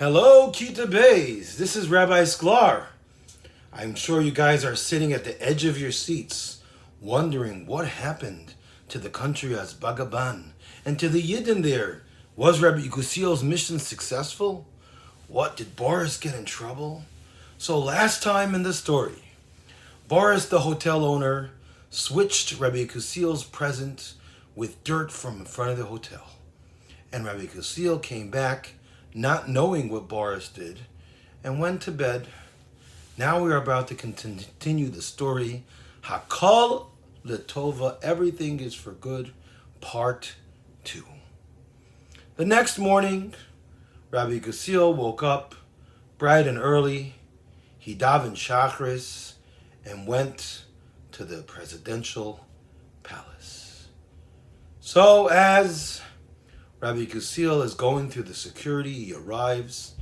Hello, Kita Bays. This is Rabbi Sklar. I'm sure you guys are sitting at the edge of your seats, wondering what happened to the country as Bagaban and to the Yidden there. Was Rabbi Gusiel's mission successful? What, did Boris get in trouble? So last time in the story, Boris, the hotel owner, switched Rabbi Gusiel's present with dirt from in front of the hotel. And Rabbi Gusiel came back not knowing what Boris did, and went to bed. Now we are about to continue the story. Hakol Letova, everything is for good, part 2. The next morning, Rabbi Gusiel woke up bright and early. He davened Shachris and went to the presidential palace. So as Rabbi Gusiel is going through the security, he arrives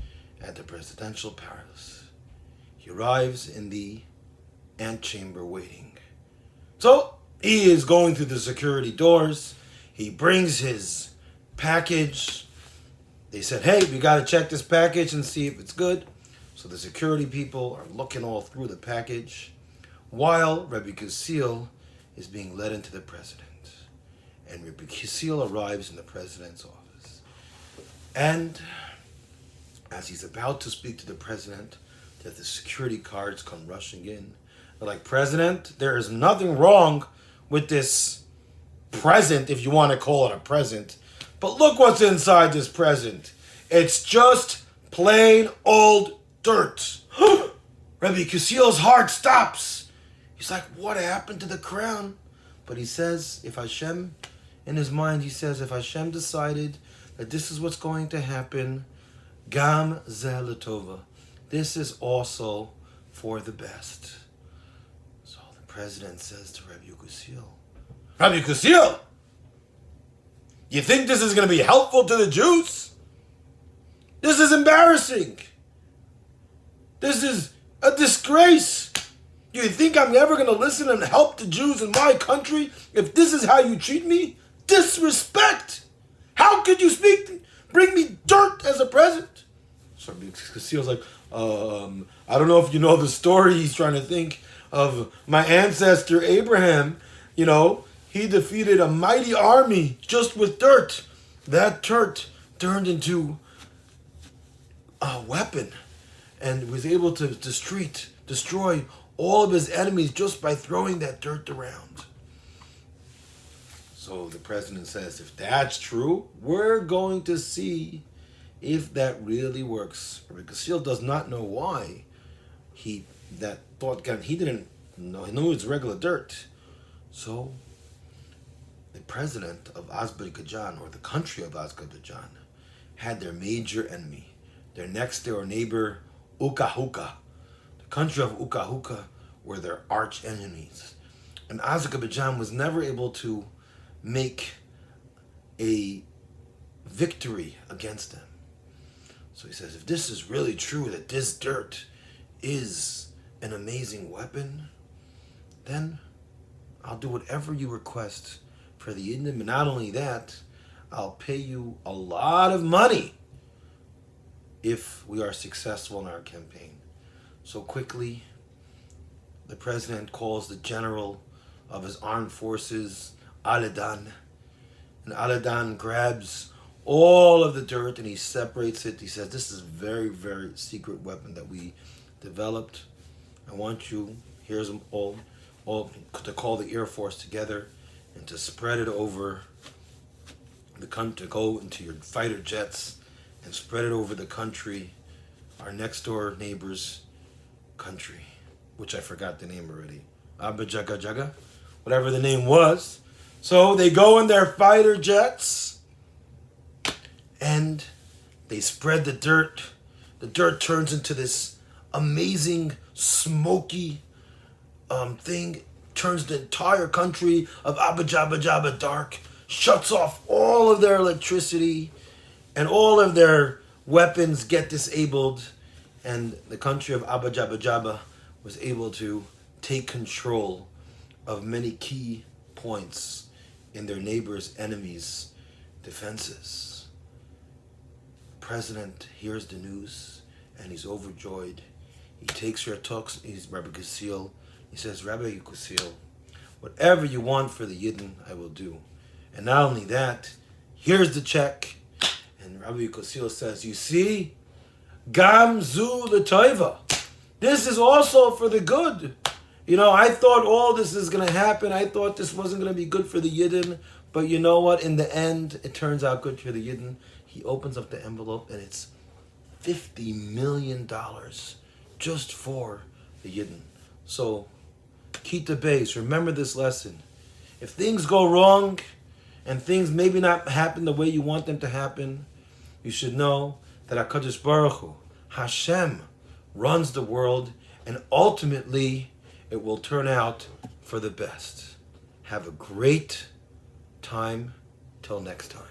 at the presidential palace. He arrives in the antechamber waiting. So he is going through the security doors. He brings his package. They said, hey, we got to check this package and see if it's good. So the security people are looking all through the package while Rabbi Gusiel is being led into the president. And Rabbi Gusiel arrives in the president's office. And as he's about to speak to the president, that the security guards come rushing in. They're like, President, there is nothing wrong with this present, if you want to call it a present. But look what's inside this present. It's just plain old dirt. Rabbi Gusiel's heart stops. He's like, what happened to the crown? But he says, if Hashem, in his mind, he says, if Hashem decided that this is what's going to happen, Gam Zeh L'Tova, this is also for the best. So the president says to Rabbi Gusiel, Rabbi Gusiel, you think this is going to be helpful to the Jews? This is embarrassing. This is a disgrace. Do you think I'm ever going to listen and help the Jews in my country if this is how you treat me? Disrespect! How could you bring me dirt as a present? So Gusiel's like, I don't know if you know the story. He's trying to think of my ancestor Abraham. You know, he defeated a mighty army just with dirt. That dirt turned into a weapon and was able to destroy all of his enemies just by throwing that dirt around. So the president says, if that's true, we're going to see if that really works. Rabbi Gusiel does not know why he didn't know. He knew it's regular dirt. So the president of Azerbaijan, or the country of Azerbaijan, had their major enemy, their next door neighbor, Uka-Huka. The country of Uka-Huka were their arch enemies. And Azerbaijan was never able to make a victory against them. So he says, if this is really true, that this dirt is an amazing weapon, then I'll do whatever you request for the Yidden. And not only that, I'll pay you a lot of money if we are successful in our campaign. So quickly, the president calls the general of his armed forces, Aladan. And Aladan grabs all of the dirt and he separates it. He says, this is a very, very secret weapon that we developed. I want you, here's them all to call the Air Force together and to spread it over the country, to go into your fighter jets and spread it over the country, our next door neighbor's country, which I forgot the name already. Abba Jaga Jaga, whatever the name was. So they go in their fighter jets and they spread the dirt. The dirt turns into this amazing smoky thing, turns the entire country of Abba Jabba Jabba dark, shuts off all of their electricity, and all of their weapons get disabled, and the country of Abba Jabba Jabba was able to take control of many key points in their neighbors' enemies' defenses. president hears the news and he's overjoyed. He takes her talks. He's Rabbi Sklar. He says, Rabbi Sklar, whatever you want for the Yidden, I will do. And not only that, here's the check. And Rabbi Sklar says, you see, Gam zu l'toiva. This is also for the good. You know, I thought all this is going to happen. I thought this wasn't going to be good for the Yidden. But you know what? In the end, it turns out good for the Yidden. He opens up the envelope and it's $50 million just for the Yidden. So, Kita Beis, remember this lesson. If things go wrong and things maybe not happen the way you want them to happen, you should know that HaKadosh Baruch Hu, Hashem, runs the world, and ultimately it will turn out for the best. Have a great time. Till next time.